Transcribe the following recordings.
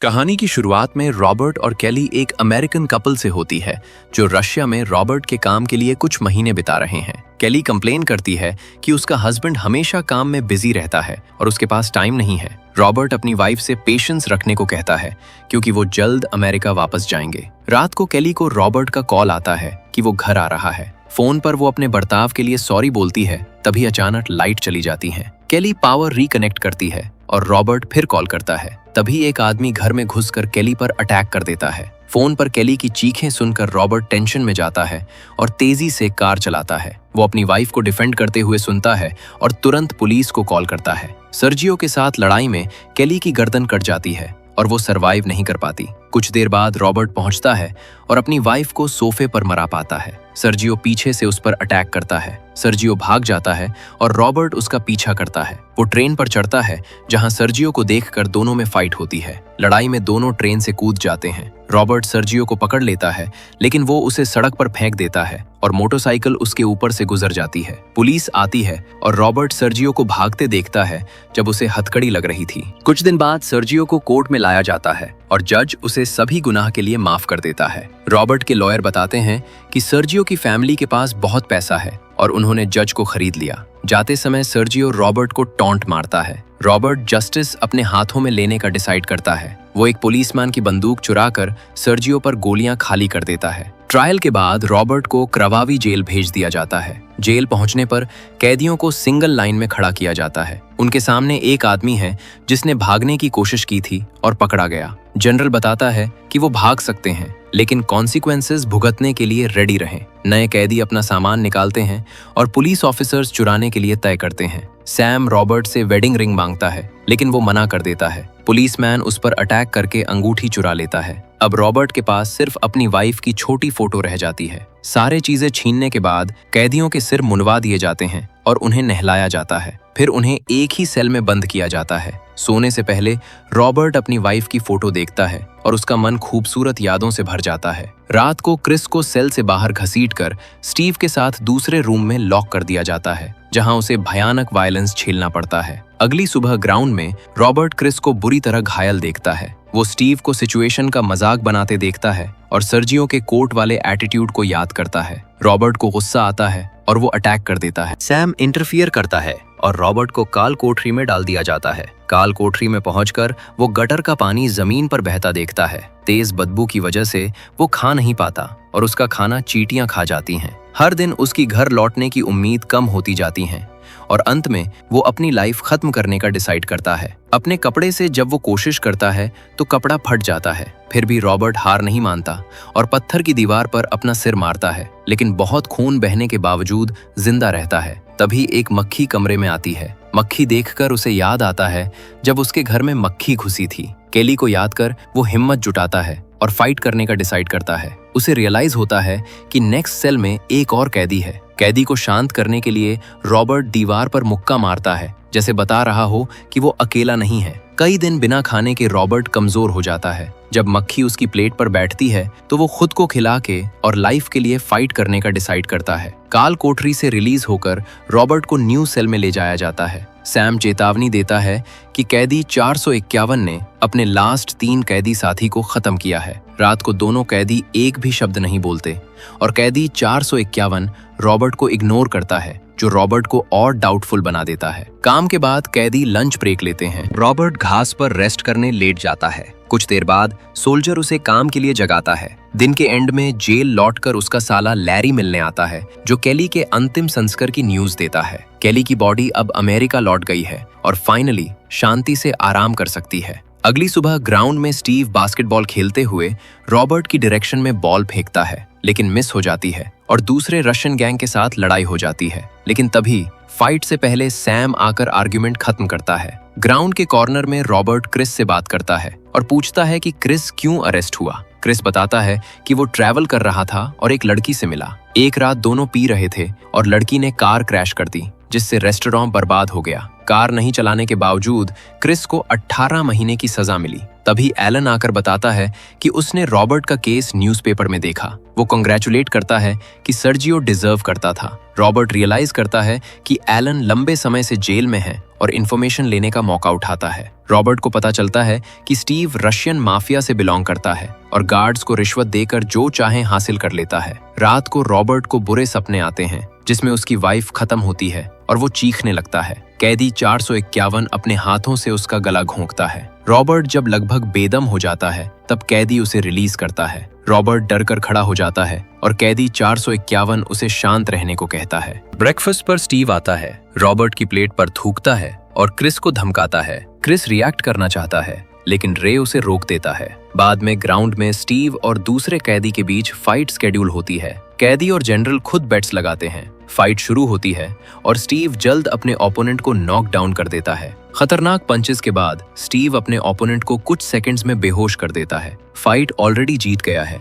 कहानी की शुरुआत में रॉबर्ट और केली एक अमेरिकन कपल से होती है जो रशिया में रॉबर्ट के काम के लिए कुछ महीने बिता रहे हैं। केली कंप्लेन करती है कि उसका हस्बैंड हमेशा काम में बिजी रहता है और उसके पास टाइम नहीं है। रॉबर्ट अपनी वाइफ से पेशेंस रखने को कहता है क्योंकि वो जल्द अमेरिका वापस जाएंगे। रात को केली को रॉबर्ट का कॉल आता है कि वो घर आ रहा है। फोन पर वो अपने बर्ताव के लिए सॉरी बोलती है, तभी अचानक लाइट चली जाती है। केली पावर रिकनेक्ट करती है और रॉबर्ट फिर कॉल करता है। तभी एक आदमी घर में घुसकर केली पर अटैक कर देता है। फोन पर केली की चीखें सुनकर रॉबर्ट टेंशन में जाता है और तेजी से कार चलाता है। वो अपनी वाइफ को डिफेंड करते हुए सुनता है और तुरंत पुलिस को कॉल करता है। सर्जियो के साथ लड़ाई में केली की गर्दन कट जाती है और वो सरवाइव नहीं कर पाती। कुछ देर बाद रॉबर्ट पहुंचता है और अपनी वाइफ को सोफे पर मरा पाता है। सर्जियो पीछे से उस पर अटैक करता है। सर्जियो भाग जाता है और रॉबर्ट उसका पीछा करता है। वो ट्रेन पर चढ़ता है जहां सर्जियो को देखकर दोनों में फाइट होती है। लड़ाई में दोनों ट्रेन से कूद जाते हैं। रॉबर्ट सर्जियो को पकड़ लेता है लेकिन वो उसे सड़क पर फेंक देता है और मोटरसाइकिल उसके ऊपर से गुजर जाती है। पुलिस आती है और रॉबर्ट सर्जियो को भागते देखता है जब उसे हथकड़ी लग रही थी। कुछ दिन बाद सर्जियो को कोर्ट में लाया जाता है और जज उसे सभी गुनाह के लिए माफ कर देता है। रॉबर्ट के लॉयर बताते हैं कि सर्जियो की फैमिली के पास बहुत पैसा है और उन्होंने जज को खरीद लिया। जाते समय सर्जियो रॉबर्ट को टॉन्ट मारता है। रॉबर्ट जस्टिस अपने हाथों में लेने का डिसाइड करता है। वो एक पुलिसमैन की बंदूक चुराकर सर्जियो पर गोलियां खाली कर देता है। ट्रायल के बाद रॉबर्ट को क्रवावी जेल भेज दिया जाता है। जेल पहुंचने पर कैदियों को सिंगल लाइन में खड़ा किया जाता है। उनके सामने एक आदमी है जिसने भागने की कोशिश की थी और पकड़ा गया। जनरल बताता है कि वो भाग सकते हैं लेकिन कॉन्सिक्वेंसेस भुगतने के लिए रेडी रहें। नए कैदी अपना सामान निकालते हैं और पुलिस ऑफिसर्स चुराने के लिए तय करते हैं। सैम रॉबर्ट से वेडिंग रिंग मांगता है लेकिन वो मना कर देता है। पुलिसमैन उस पर अटैक करके अंगूठी चुरा लेता है। अब रॉबर्ट के पास सिर्फ अपनी वाइफ की छोटी फोटो रह जाती है। सारे चीजें छीनने के बाद कैदियों के सिर मुनवा दिए जाते हैं और उन्हें नहलाया जाता है। फिर उन्हें एक ही सेल में बंद किया जाता है। सोने से पहले रॉबर्ट अपनी वाइफ की फोटो देखता है और उसका मन खूबसूरत यादों से भर जाता है। रात को क्रिस को सेल से बाहर घसीटकर स्टीव के साथ दूसरे रूम में लॉक कर दिया जाता है जहां उसे भयानक वायलेंस झेलना पड़ता है। अगली सुबह ग्राउंड में रॉबर्ट क्रिस को बुरी तरह घायल देखता है। वो स्टीव को सिचुएशन का मजाक बनाते देखता है और सर्जियो के कोर्ट वाले एटीट्यूड को याद करता है। रॉबर्ट को गुस्सा आता है और वो अटैक कर देता है। सैम इंटरफियर करता है और रॉबर्ट को काल कोठरी में डाल दिया जाता है। काल कोठरी में पहुंचकर वो गटर का पानी जमीन पर बहता देखता है। तेज बदबू की वजह से वो खा नहीं पाता और उसका खाना चींटियां खा जाती हैं। हर दिन उसकी घर लौटने की उम्मीद कम होती जाती है और अंत में वो अपनी लाइफ खत्म करने का डिसाइड करता है। अपने कपड़े से जब वो कोशिश करता है तो कपड़ा फट जाता है। फिर भी रॉबर्ट हार नहीं मानता और पत्थर की दीवार पर अपना सिर मारता है लेकिन बहुत खून बहने के बावजूद जिंदा रहता है। तभी एक मक्खी कमरे में आती है। मक्खी देखकर उसे याद आता है जब उसके घर में मक्खी घुसी थी। केली को याद कर वो हिम्मत जुटाता है और फाइट करने का डिसाइड करता है। उसे रियलाइज होता है कि नेक्स्ट सेल में एक और कैदी है। कैदी को शांत करने के लिए रॉबर्ट दीवार पर मुक्का मारता है जैसे बता रहा हो कि वो अकेला नहीं है। कई दिन बिना खाने के रॉबर्ट कमजोर हो जाता है। जब मक्खी उसकी प्लेट पर बैठती है तो वो खुद को खिला के और लाइफ के लिए फाइट करने का डिसाइड करता है। काल कोठरी से रिलीज होकर रॉबर्ट को न्यू सेल में ले जाया जाता है। सैम चेतावनी देता है कि कैदी 451 ने अपने लास्ट 3 कैदी साथी को खत्म किया है। रात को दोनों कैदी एक भी शब्द नहीं बोलते और कैदी 451 रॉबर्ट को इग्नोर करता है जो रॉबर्ट को और डाउटफुल बना देता है। काम के बाद कैदी लंच ब्रेक लेते हैं। रॉबर्ट घास पर रेस्ट करने लेट जाता है। कुछ देर बाद सोल्जर उसे काम के लिए जगाता है। दिन के एंड में जेल लौटकर उसका साला लैरी मिलने आता है जो केली के अंतिम संस्कार की न्यूज देता है। केली की बॉडी अब अमेरिका लौट गई है और फाइनली शांति से आराम कर सकती है। अगली सुबह ग्राउंड में स्टीव बास्केटबॉल खेलते हुए रॉबर्ट की डायरेक्शन में बॉल फेंकता है लेकिन मिस हो जाती है और दूसरे रशियन गैंग के साथ लड़ाई हो जाती है। लेकिन तभी फाइट से पहले सैम आकर आर्ग्यूमेंट खत्म करता है। ग्राउंड के कॉर्नर में रॉबर्ट क्रिस से बात करता है और पूछता है कि क्रिस क्यों अरेस्ट हुआ। क्रिस बताता है कि वो ट्रैवल कर रहा था और एक लड़की से मिला। एक रात दोनों पी रहे थे और लड़की ने कार क्रैश कर दी जिससे रेस्टोरेंट बर्बाद हो गया। कार नहीं चलाने के बावजूद क्रिस को 18 महीने की सजा मिली। तभी एलन आकर बताता है कि उसने रॉबर्ट का केस न्यूज़पेपर में देखा वो कांग्रेचुलेट करता है कि सर्जियो डिजर्व करता था। रॉबर्ट रियलाइज करता है कि एलन लंबे समय से जेल में है और इन्फॉर्मेशन लेने का मौका उठाता है। रॉबर्ट को पता चलता है कि स्टीव रशियन माफिया से बिलोंग करता है और गार्ड्स को रिश्वत देकर जो चाहे हासिल कर लेता है। रात को रॉबर्ट को बुरे सपने आते हैं जिसमें उसकी वाइफ खत्म होती है और वो चीखने लगता है। कैदी 451 अपने हाथों से उसका गला घोंकता है। रॉबर्ट जब लगभग बेदम हो जाता है तब कैदी उसे रिलीज करता है। रॉबर्ट डर कर खड़ा हो जाता है और कैदी 451 उसे शांत रहने को कहता है। ब्रेकफास्ट पर स्टीव आता है, रॉबर्ट की प्लेट पर थूकता है और क्रिस को धमकाता है। क्रिस रिएक्ट करना चाहता है लेकिन रे उसे रोक देता है। बाद में ग्राउंड में स्टीव और दूसरे कैदी के बीच फाइट शेड्यूल होती है। कैदी और जनरल खुद बेट्स लगाते हैं। फाइट शुरू होती है और स्टीव जल्द अपने ओपोनेंट को नॉक डाउन कर देता है। खतरनाक पंचेस के बाद स्टीव अपने ओपोनेंट को कुछ सेकंड्स में बेहोश कर देता है। फाइट ऑलरेडी जीत गया है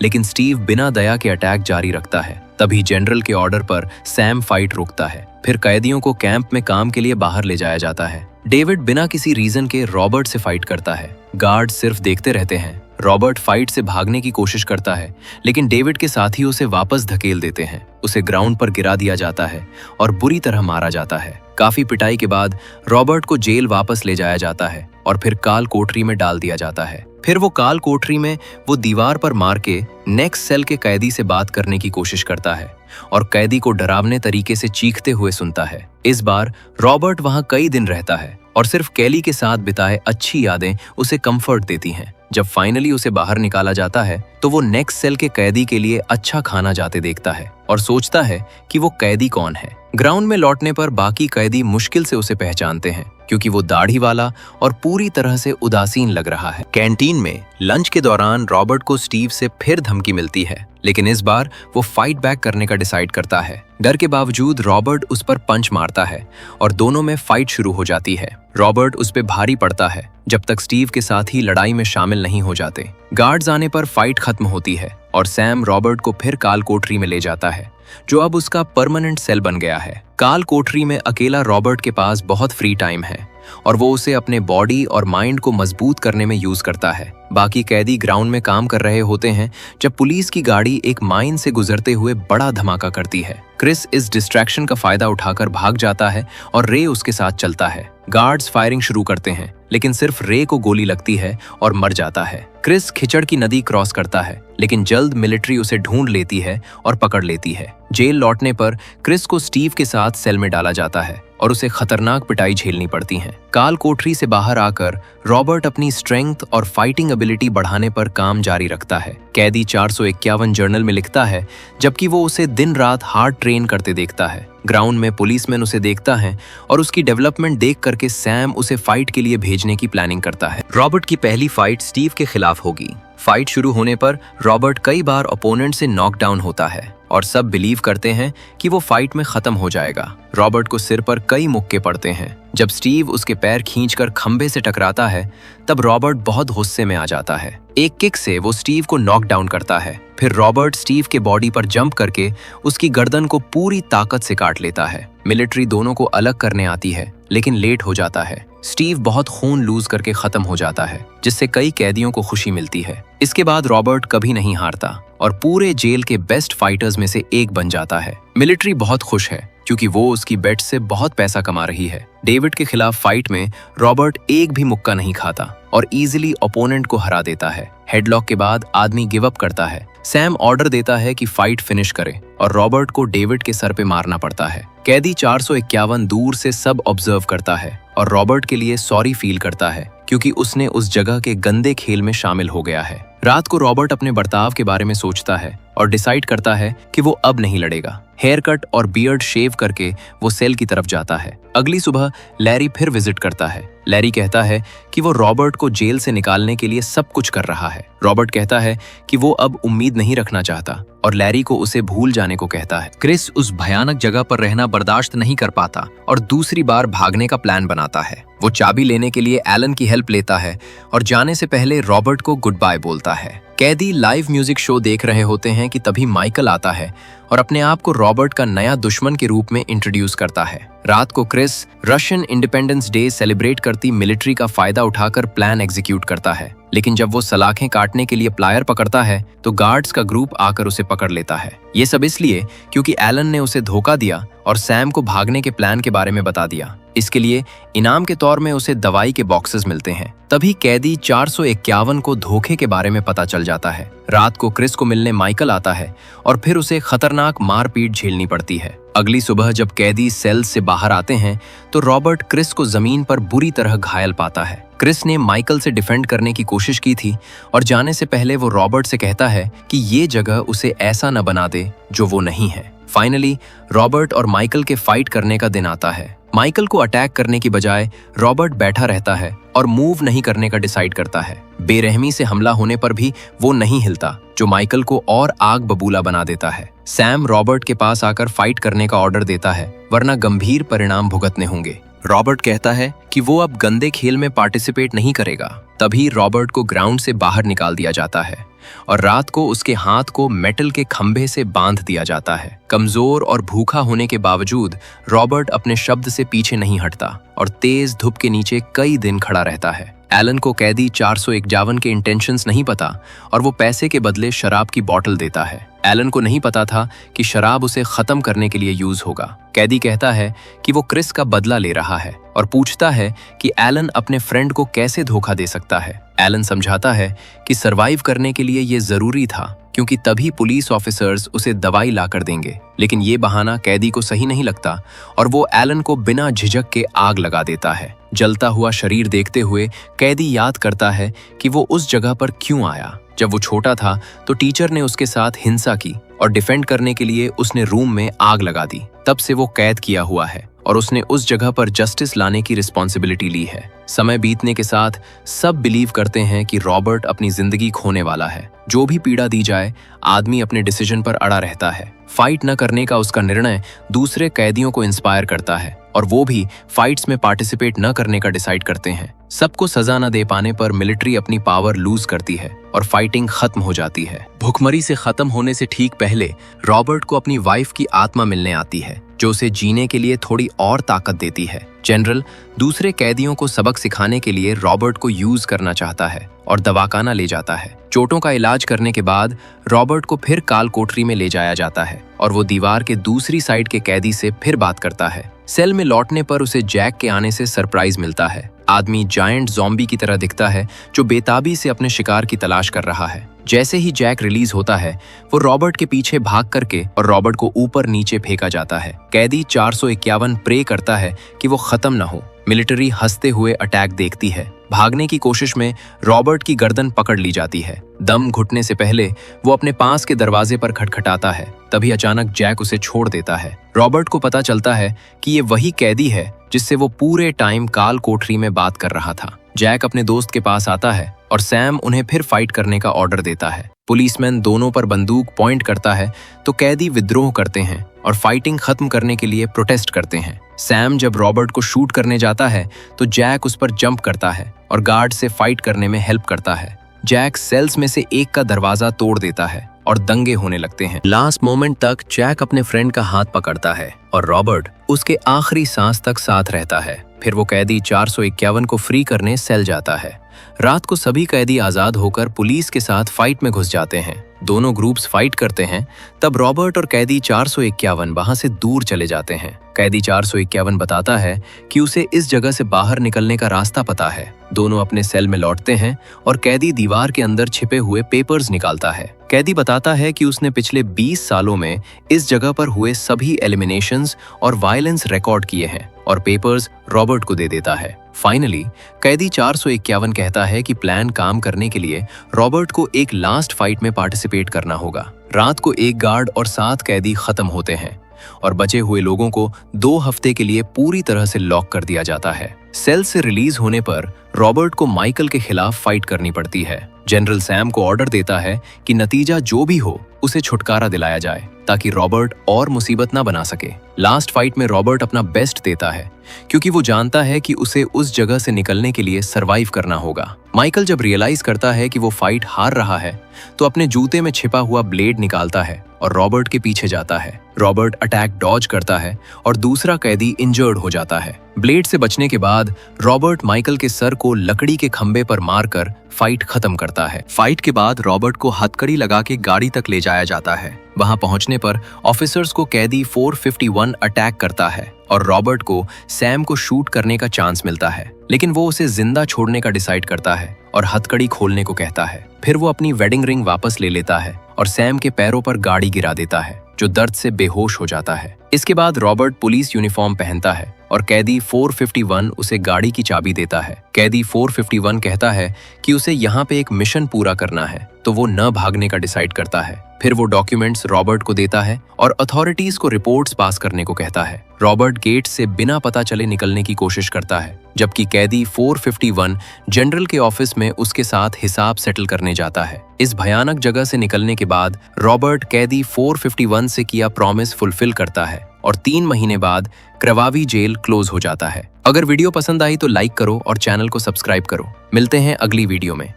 लेकिन स्टीव बिना दया के अटैक जारी रखता है। तभी जनरल के ऑर्डर पर सैम फाइट रोकता है। फिर कैदियों को कैंप में काम के लिए बाहर ले जाया जाता है। डेविड बिना किसी रीजन के रॉबर्ट से फाइट करता है। गार्ड सिर्फ देखते रहते हैं। रॉबर्ट फाइट से भागने की कोशिश करता है लेकिन डेविड के साथी उसे वापस धकेल देते हैं। उसे ग्राउंड पर गिरा दिया जाता है और बुरी तरह मारा जाता है। काफी पिटाई के बाद रॉबर्ट को जेल वापस ले जाया जाता है और फिर काल कोठरी में डाल दिया जाता है। फिर वो काल कोठरी में वो दीवार पर मार के नेक्स्ट सेल के कैदी से बात करने की कोशिश करता है और कैदी को डरावने तरीके से चीखते हुए सुनता है। इस बार रॉबर्ट वहां कई दिन रहता है और सिर्फ कैली के साथ बिताए अच्छी यादें उसे कंफर्ट देती हैं। जब फाइनली उसे बाहर निकाला जाता है तो वो नेक्स्ट सेल के कैदी के लिए अच्छा खाना जाते देखता है और सोचता है कि वो कैदी कौन है। ग्राउंड में लौटने पर बाकी कैदी मुश्किल से उसे पहचानते हैं क्योंकि वो दाढ़ी वाला और पूरी तरह से उदासीन लग रहा है। कैंटीन में लंच के दौरान रॉबर्ट को स्टीव से फिर धमकी मिलती है लेकिन इस बार वो फाइट बैक करने का डिसाइड करता है। डर के बावजूद रॉबर्ट उस पर पंच मारता है और दोनों में फाइट शुरू हो जाती है। रॉबर्ट उस पे भारी पड़ता है जब तक स्टीव के साथ ही लड़ाई में शामिल नहीं हो जाते। गार्ड्स आने पर फाइट खत्म होती है और सैम रॉबर्ट को फिर काल कोठरी में ले जाता है जो अब उसका परमानेंट सेल बन गया है। काल कोठरी में अकेला रॉबर्ट के पास बहुत फ्री टाइम है और वो उसे अपने बॉडी और माइंड को मजबूत करने में यूज करता है। बाकी कैदी ग्राउंड में काम कर रहे होते हैं जब पुलिस की गाड़ी एक माइन से गुजरते हुए बड़ा धमाका करती है। क्रिस इस डिस्ट्रैक्शन का फायदा उठाकर भाग जाता है और रे उसके साथ चलता है। गार्ड्स फायरिंग शुरू करते हैं लेकिन सिर्फ रे को गोली लगती है और मर जाता है। क्रिस खिचड़ की नदी क्रॉस करता है लेकिन जल्द मिलिट्री उसे ढूंढ लेती है और पकड़ लेती है। जेल लौटने पर क्रिस को स्टीव के साथ सेल में डाला जाता है और उसे खतरनाक पिटाई झेलनी पड़ती है। काल कोठरी से बाहर आकर रॉबर्ट अपनी स्ट्रेंथ और फाइटिंग एबिलिटी बढ़ाने पर काम जारी रखता है। कैदी 451 जर्नल में लिखता है जबकि वो उसे दिन रात हार्ड ट्रेन करते देखता है। ग्राउंड में पुलिसमैन उसे देखता है और उसकी डेवलपमेंट देख करके सैम उसे फाइट के लिए भेजने की प्लानिंग करता है। रॉबर्ट की पहली फाइट स्टीव के खिलाफ होगी। फाइट शुरू होने पर रॉबर्ट कई बार ओपोनेंट से नॉकडाउन होता है और सब बिलीव करते हैं कि वो फाइट में खत्म हो जाएगा। रॉबर्ट को सिर पर कई मुक्के पड़ते हैं। जब स्टीव उसके पैर खींचकर खंभे से टकराता है तब रॉबर्ट बहुत गुस्से में आ जाता है। एक किक से वो स्टीव को नॉक डाउन करता है। फिर रॉबर्ट स्टीव के बॉडी पर जंप करके उसकी गर्दन को पूरी ताकत से काट लेता है। मिलिट्री दोनों को अलग करने आती है लेकिन लेट हो जाता है। स्टीव बहुत खून लूज करके खत्म हो जाता है जिससे कई कैदियों को खुशी मिलती है। इसके बाद रॉबर्ट कभी नहीं हारता और पूरे जेल के बेस्ट फाइटर्स में से एक बन जाता है। मिलिट्री बहुत खुश है क्योंकि वो उसकी बेट से बहुत पैसा कमा रही है। डेविड के खिलाफ फाइट में रॉबर्ट एक भी मुक्का नहीं खाता और इजीली ओपोनेंट को हरा देता है। हेडलॉक के बाद आदमी गिव अप करता है। सैम ऑर्डर देता है कि फाइट फिनिश करे और रॉबर्ट को डेविड के सर पे मारना पड़ता है। कैदी 451 दूर से सब ऑब्जर्व करता है और रॉबर्ट के लिए सॉरी फील करता है क्योंकि उसने उस जगह के गंदे खेल में शामिल हो गया है। रात को रॉबर्ट अपने बर्ताव के बारे में सोचता है और डिसाइड करता है कि वो अब नहीं लड़ेगा। हेयर कट और बियर्ड शेव करके वो सेल की तरफ जाता है। अगली सुबह लैरी फिर विजिट करता है। लैरी कहता है कि वो रॉबर्ट को जेल से निकालने के लिए सब कुछ कर रहा है। रॉबर्ट कहता है कि वो अब उम्मीद नहीं रखना चाहता और लैरी को उसे भूल जाने को कहता है। क्रिस उस भयानक जगह पर रहना बर्दाश्त नहीं कर पाता और दूसरी बार भागने का प्लान बनाता है। वो चाबी लेने के लिए एलन की हेल्प लेता है और जाने से पहले रॉबर्ट को गुड बाय बोलता है। कैदी लाइव म्यूजिक शो देख रहे होते हैं कि तभी माइकल आता है और अपने आप को रॉबर्ट का नया दुश्मन के रूप में इंट्रोड्यूस करता है। रात को क्रिस रशियन इंडिपेंडेंस डे सेलिब्रेट करती मिलिट्री का फायदा उठाकर प्लान एग्जीक्यूट करता है, लेकिन जब वो सलाखें काटने के लिए प्लायर पकड़ता है तो गार्ड्स का ग्रुप आकर उसे पकड़ लेता है। ये सब इसलिए क्योंकि एलन ने उसे धोखा दिया और सैम को भागने के प्लान के बारे में बता दिया। इसके लिए इनाम के तौर में उसे दवाई के बॉक्सेस मिलते हैं। तभी कैदी 451 को धोखे के बारे में पता चल जाता है। रात को क्रिस को मिलने माइकल आता है और फिर उसे खतरनाक मारपीट झेलनी पड़ती है। अगली सुबह जब कैदी सेल से बाहर आते हैं तो रॉबर्ट क्रिस को जमीन पर बुरी तरह घायल पाता है। क्रिस ने माइकल से डिफेंड करने की कोशिश की थी और जाने से पहले वो रॉबर्ट से कहता है कि ये जगह उसे ऐसा न बना दे जो वो नहीं है। फाइनली रॉबर्ट और माइकल के फाइट करने का दिन आता है। माइकल को अटैक करने की बजाय रॉबर्ट बैठा रहता है और मूव नहीं करने का डिसाइड करता है। बेरहमी से हमला होने पर भी वो नहीं हिलता, जो माइकल को और आग बबूला बना देता है। सैम रॉबर्ट के पास आकर फाइट करने का ऑर्डर देता है, वरना गंभीर परिणाम भुगतने होंगे। रॉबर्ट कहता है कि वो अब गंदे खेल में पार्टिसिपेट नहीं करेगा। तभी रॉबर्ट को ग्राउंड से बाहर निकाल दिया जाता है और रात को उसके हाथ को मेटल के खंभे से बांध दिया जाता है। कमजोर और भूखा होने के बावजूद रॉबर्ट अपने शब्द से पीछे नहीं हटता और तेज धूप के नीचे कई दिन खड़ा रहता है। एलन को कैदी 451 के इंटेंशंस नहीं पता और वो पैसे के बदले शराब की बोतल देता है। एलन को नहीं पता था कि शराब उसे खत्म करने के लिए यूज होगा। कैदी कहता है कि वो क्रिस का बदला ले रहा है और पूछता है कि एलन अपने फ्रेंड को कैसे धोखा दे सकता है। एलन समझाता है कि सरवाइव करने के लिए ये जरूरी था, क्योंकि तभी पुलिस ऑफिसर्स उसे दवाई ला कर देंगे। लेकिन ये बहाना कैदी को सही नहीं लगता और वो एलन को बिना झिझक के आग लगा देता है। जलता हुआ शरीर देखते हुए कैदी याद करता है कि वो उस जगह पर क्यों आया। जब वो छोटा था तो टीचर ने उसके साथ हिंसा की और डिफेंड करने के लिए उसने रूम में आग लगा दी। तब से वो कैद किया हुआ है और उसने उस जगह पर जस्टिस लाने की रिस्पॉन्सिबिलिटी ली है। समय बीतने के साथ सब बिलीव करते हैं कि रॉबर्ट अपनी जिंदगी खोने वाला है। जो भी पीड़ा दी जाए, आदमी अपने डिसीजन पर अड़ा रहता है। फाइट न करने का उसका निर्णय दूसरे कैदियों को इंस्पायर करता है और वो भी फाइट्स में पार्टिसिपेट न करने का डिसाइड करते हैं। सबको सजा न दे पाने पर मिलिट्री अपनी पावर लूज करती है और फाइटिंग खत्म हो जाती है। भुखमरी से खत्म होने से ठीक पहले रॉबर्ट को अपनी वाइफ की आत्मा मिलने आती है, जो उसे जीने के लिए थोड़ी और ताकत देती है। जनरल दूसरे कैदियों को सबक सिखाने के लिए रॉबर्ट को यूज करना चाहता है और दवाखाना ले जाता है। चोटों का इलाज करने के बाद रॉबर्ट को फिर काल कोठरी में ले जाया जाता है और वो दीवार के दूसरी साइड के कैदी से फिर बात करता है। सेल में लौटने पर उसे जैक के आने से सरप्राइज मिलता है। आदमी जायंट ज़ॉम्बी की तरह दिखता है, जो बेताबी से अपने शिकार की तलाश कर रहा है। जैसे ही जैक रिलीज होता है, वो रॉबर्ट के पीछे भाग करके और रॉबर्ट को ऊपर नीचे फेंका जाता है। कैदी 451 प्रे करता है कि वो खत्म न हो। मिलिट्री हंसते हुए अटैक देखती है। भागने की कोशिश में रॉबर्ट की गर्दन पकड़ ली जाती है। दम घुटने से पहले वो अपने पास के दरवाजे पर खटखटाता है। तभी अचानक जैक उसे छोड़ देता है। रॉबर्ट को पता चलता है कि ये वही कैदी है जिससे वो पूरे टाइम काल कोठरी में बात कर रहा था। जैक अपने दोस्त के पास आता है और सैम उन्हें फिर फाइट करने का ऑर्डर देता है। पुलिसमैन दोनों पर बंदूक पॉइंट करता है तो कैदी विद्रोह करते हैं और फाइटिंग खत्म करने के लिए प्रोटेस्ट करते हैं। सैम जब रॉबर्ट को शूट करने जाता है तो जैक उस पर जंप करता है और गार्ड से फाइट करने में हेल्प करता है। जैक सेल्स में से एक का दरवाजा तोड़ देता है और दंगे होने लगते हैं। लास्ट मोमेंट तक जैक अपने फ्रेंड का हाथ पकड़ता है और रॉबर्ट उसके आखिरी सांस तक साथ रहता है। फिर वो कैदी 451 को फ्री करने सेल जाता है। रात को सभी कैदी आजाद होकर पुलिस के साथ फाइट में घुस जाते हैं। दोनों ग्रुप्स फाइट करते हैं। तब रॉबर्ट और कैदी 451 वहां से दूर चले जाते हैं। कैदी 451 बताता है कि उसे इस जगह से बाहर निकलने का रास्ता पता है। दोनों अपने सेल में लौटते हैं और कैदी दीवार के अंदर छिपे हुए पेपर्स निकालता है। कैदी बताता है कि उसने पिछले 20 सालों में इस जगह पर हुए सभी एलिमिनेशंस और वायलेंस रिकॉर्ड किए हैं और पेपर्स रॉबर्ट को दे देता है। फाइनली कैदी 451 कहता है कि प्लान काम करने के लिए रॉबर्ट को एक लास्ट फाइट में पार्टिसिपेट करना होगा। रात को एक गार्ड और 7 कैदी खत्म होते हैं और बचे हुए लोगों को 2 हफ्ते के लिए पूरी तरह से लॉक कर दिया जाता है। सेल से रिलीज होने पर रॉबर्ट को माइकल के खिलाफ फाइट करनी पड़ती है। जनरल सैम को ऑर्डर देता है कि नतीजा जो भी हो, उसे छुटकारा दिलाया जाए ताकि रॉबर्ट और मुसीबत ना बना सके। लास्ट फाइट में रॉबर्ट अपना बेस्ट देता है क्योंकि वो जानता है कि उसे उस जगह से निकलने के लिए सरवाइव करना होगा। माइकल जब रियलाइज करता है कि वो फाइट हार रहा है तो अपने जूते में छिपा हुआ ब्लेड निकालता है और रॉबर्ट के पीछे जाता है। रॉबर्ट अटैक डॉज करता है और दूसरा कैदी इंजर्ड हो जाता है। ब्लेड से बचने के बाद रॉबर्ट माइकल के सर को लकड़ी के खंभे पर मारकर फाइट खत्म करता है। फाइट के बाद रॉबर्ट को हथकड़ी लगा के गाड़ी तक ले जाया जाता है। वहां पहुंचने पर ऑफिसर्स को कैदी 451 अटैक करता है और रॉबर्ट को सैम को शूट करने का चांस मिलता है, लेकिन वो उसे जिंदा छोड़ने का डिसाइड करता है और हथकड़ी खोलने को कहता है। फिर वो अपनी वेडिंग रिंग वापस ले लेता है और सैम के पैरों पर गाड़ी गिरा देता है, जो दर्द से बेहोश हो जाता है। इसके बाद रॉबर्ट पुलिस यूनिफॉर्म पहनता है और कैदी 451 उसे गाड़ी की चाबी देता है। कैदी 451 कहता है कि उसे यहाँ पे एक मिशन पूरा करना है, तो वो न भागने का डिसाइड करता है। फिर वो डॉक्यूमेंट्स रॉबर्ट को देता है और अथॉरिटीज को रिपोर्ट्स पास करने को कहता है। रॉबर्ट गेट से बिना पता चले निकलने की कोशिश करता है, जबकि कैदी 451 जनरल के ऑफिस में उसके साथ हिसाब सेटल करने जाता है। इस भयानक जगह से निकलने के बाद रॉबर्ट कैदी 451 से किया प्रॉमिस फुलफिल करता है और 3 महीने बाद क्रवावी जेल क्लोज हो जाता है। अगर वीडियो पसंद आई तो लाइक करो और चैनल को सब्सक्राइब करो। मिलते हैं अगली वीडियो में।